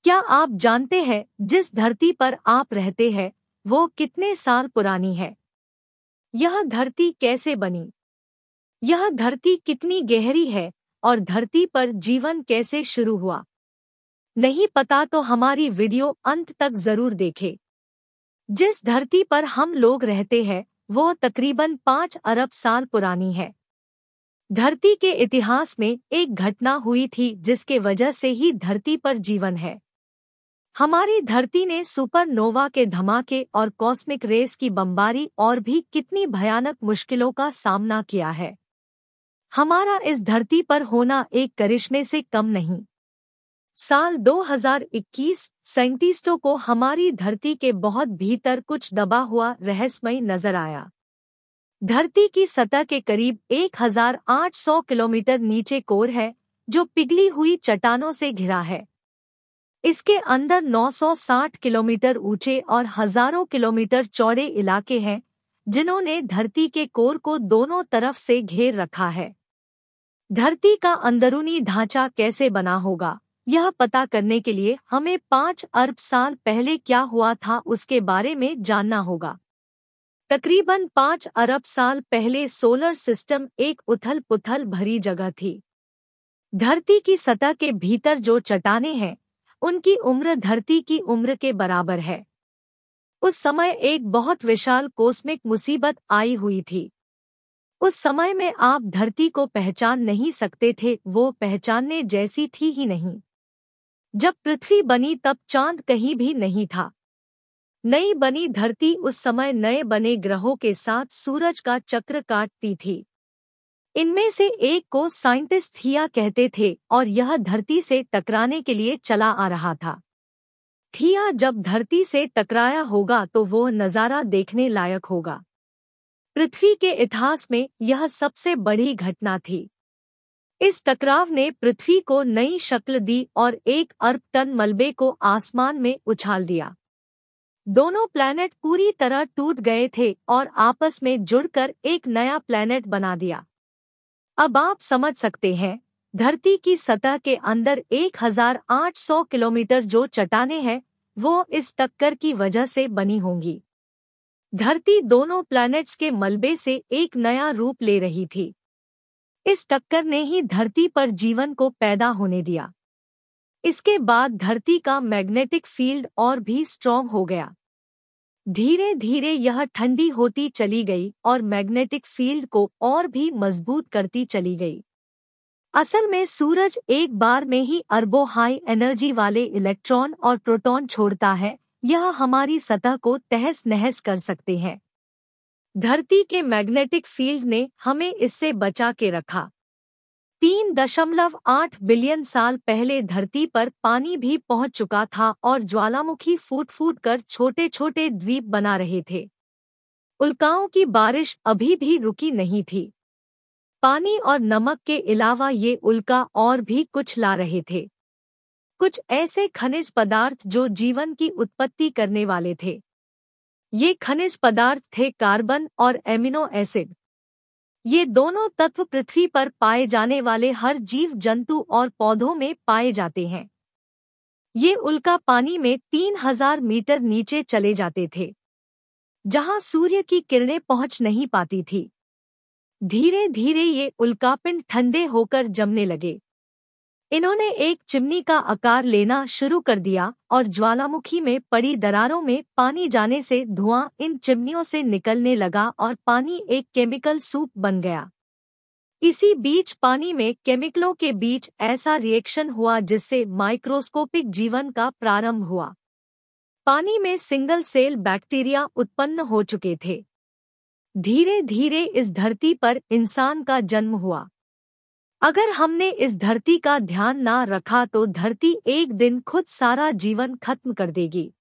क्या आप जानते हैं जिस धरती पर आप रहते हैं वो कितने साल पुरानी है? यह धरती कैसे बनी? यह धरती कितनी गहरी है और धरती पर जीवन कैसे शुरू हुआ? नहीं पता तो हमारी वीडियो अंत तक जरूर देखें। जिस धरती पर हम लोग रहते हैं वो तकरीबन 5 अरब साल पुरानी है। धरती के इतिहास में एक घटना हुई थी जिसके वजह से ही धरती पर जीवन है। हमारी धरती ने सुपरनोवा के धमाके और कॉस्मिक रेस की बमबारी और भी कितनी भयानक मुश्किलों का सामना किया है। हमारा इस धरती पर होना एक करिश्मे से कम नहीं। साल 2021 साइंटिस्टों को हमारी धरती के बहुत भीतर कुछ दबा हुआ रहस्यमय नजर आया। धरती की सतह के करीब 1800 किलोमीटर नीचे कोर है जो पिघली हुई चट्टानों से घिरा है। इसके अंदर 960 किलोमीटर ऊंचे और हजारों किलोमीटर चौड़े इलाके हैं जिन्होंने धरती के कोर को दोनों तरफ से घेर रखा है। धरती का अंदरूनी ढांचा कैसे बना होगा, यह पता करने के लिए हमें 5 अरब साल पहले क्या हुआ था उसके बारे में जानना होगा। तकरीबन 5 अरब साल पहले सोलर सिस्टम एक उथल-पुथल भरी जगह थी। धरती की सतह के भीतर जो चट्टानें हैं उनकी उम्र धरती की उम्र के बराबर है। उस समय एक बहुत विशाल कॉस्मिक मुसीबत आई हुई थी। उस समय में आप धरती को पहचान नहीं सकते थे, वो पहचानने जैसी थी ही नहीं। जब पृथ्वी बनी तब चांद कहीं भी नहीं था। नई बनी धरती उस समय नए बने ग्रहों के साथ सूरज का चक्र काटती थी। इनमें से एक को साइंटिस्ट थिया कहते थे और यह धरती से टकराने के लिए चला आ रहा था। थिया जब धरती से टकराया होगा तो वो नज़ारा देखने लायक होगा। पृथ्वी के इतिहास में यह सबसे बड़ी घटना थी। इस टकराव ने पृथ्वी को नई शक्ल दी और 1 अरब टन मलबे को आसमान में उछाल दिया। दोनों प्लैनेट पूरी तरह टूट गए थे और आपस में जुड़कर एक नया प्लैनेट बना दिया। अब आप समझ सकते हैं, धरती की सतह के अंदर 1800 किलोमीटर जो चट्टानें हैं वो इस टक्कर की वजह से बनी होंगी। धरती दोनों प्लैनेट्स के मलबे से एक नया रूप ले रही थी। इस टक्कर ने ही धरती पर जीवन को पैदा होने दिया। इसके बाद धरती का मैग्नेटिक फील्ड और भी स्ट्रॉन्ग हो गया। धीरे धीरे यह ठंडी होती चली गई और मैग्नेटिक फील्ड को और भी मजबूत करती चली गई। असल में सूरज एक बार में ही अरबों हाई एनर्जी वाले इलेक्ट्रॉन और प्रोटॉन छोड़ता है, यह हमारी सतह को तहस नहस कर सकते हैं। धरती के मैग्नेटिक फील्ड ने हमें इससे बचा के रखा। 3.8 बिलियन साल पहले धरती पर पानी भी पहुंच चुका था और ज्वालामुखी फूट फूट कर छोटे छोटे द्वीप बना रहे थे। उल्काओं की बारिश अभी भी रुकी नहीं थी। पानी और नमक के अलावा ये उल्का और भी कुछ ला रहे थे। कुछ ऐसे खनिज पदार्थ जो जीवन की उत्पत्ति करने वाले थे। ये खनिज पदार्थ थे कार्बन और एमिनो एसिड। ये दोनों तत्व पृथ्वी पर पाए जाने वाले हर जीव जंतु और पौधों में पाए जाते हैं। ये उल्का पानी में 3000 मीटर नीचे चले जाते थे, जहां सूर्य की किरणें पहुंच नहीं पाती थी। धीरे धीरे ये उल्कापिंड ठंडे होकर जमने लगे। इन्होंने एक चिमनी का आकार लेना शुरू कर दिया और ज्वालामुखी में पड़ी दरारों में पानी जाने से धुआं इन चिमनियों से निकलने लगा और पानी एक केमिकल सूप बन गया। इसी बीच पानी में केमिकलों के बीच ऐसा रिएक्शन हुआ जिससे माइक्रोस्कोपिक जीवन का प्रारंभ हुआ। पानी में सिंगल सेल बैक्टीरिया उत्पन्न हो चुके थे। धीरे धीरे इस धरती पर इंसान का जन्म हुआ। अगर हमने इस धरती का ध्यान ना रखा तो धरती एक दिन खुद सारा जीवन खत्म कर देगी।